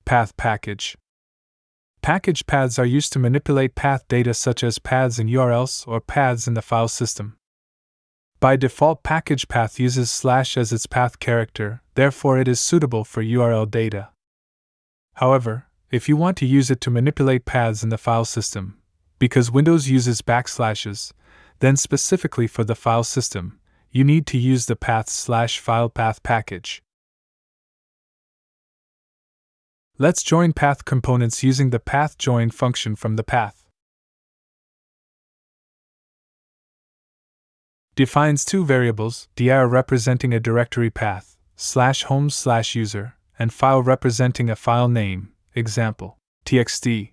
Path package. Package paths are used to manipulate path data such as paths in URLs or paths in the file system. By default, package path uses / as its path character, therefore it is suitable for URL data. However, if you want to use it to manipulate paths in the file system, because Windows uses backslashes, then specifically for the file system, you need to use the path/file path package. Let's join path components using the path join function from the path. Defines two variables, dir representing a directory path, /home/user, and file representing a file name, example, txt.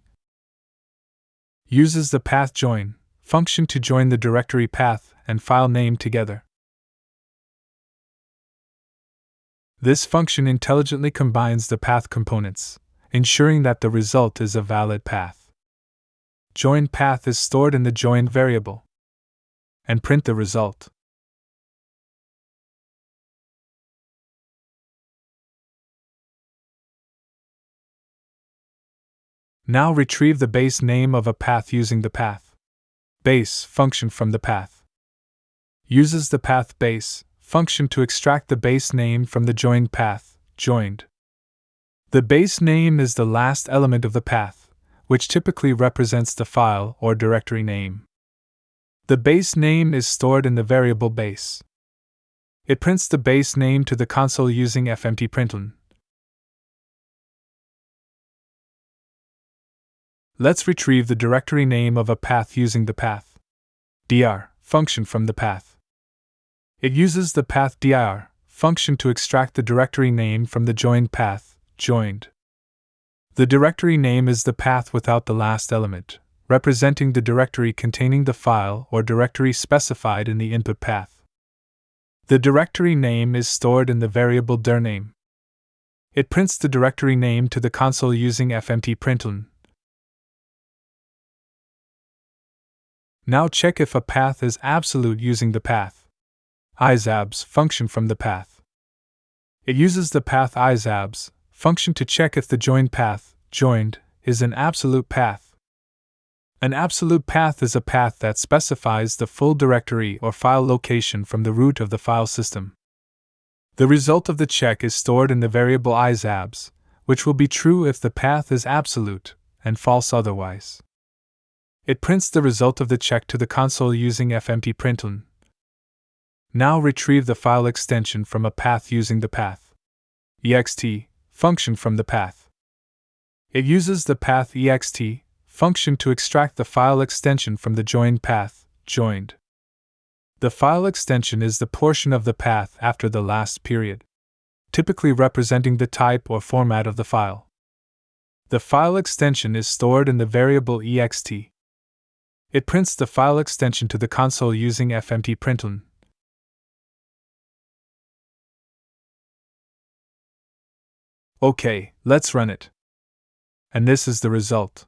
Uses the path join function to join the directory path and file name together. This function intelligently combines the path components, ensuring that the result is a valid path. Join path is stored in the joined variable. And print the result. Now retrieve the base name of a path using the path base function from the path. Uses the path base function to extract the base name from the joined path, joined. The base name is the last element of the path, which typically represents the file or directory name. The base name is stored in the variable base. It prints the base name to the console using fmprintln. Let's retrieve the directory name of a path using the path dir function from the path. It uses the path dir function to extract the directory name from the joined path, joined. The directory name is the path without the last element, representing the directory containing the file or directory specified in the input path. The directory name is stored in the variable dir_name. It prints the directory name to the console using fmprintln. Now check if a path is absolute using the path isabs function from the path. It uses the path isabs function to check if the joined path, joined, is an absolute path. An absolute path is a path that specifies the full directory or file location from the root of the file system. The result of the check is stored in the variable isabs, which will be true if the path is absolute, and false otherwise. It prints the result of the check to the console using fmprintln. Now retrieve the file extension from a path using the path ext function from the path. It uses the path ext function to extract the file extension from the joined path, joined. The file extension is the portion of the path after the last period, typically representing the type or format of the file. The file extension is stored in the variable ext. It prints the file extension to the console using fmprintln. OK, let's run it. And this is the result.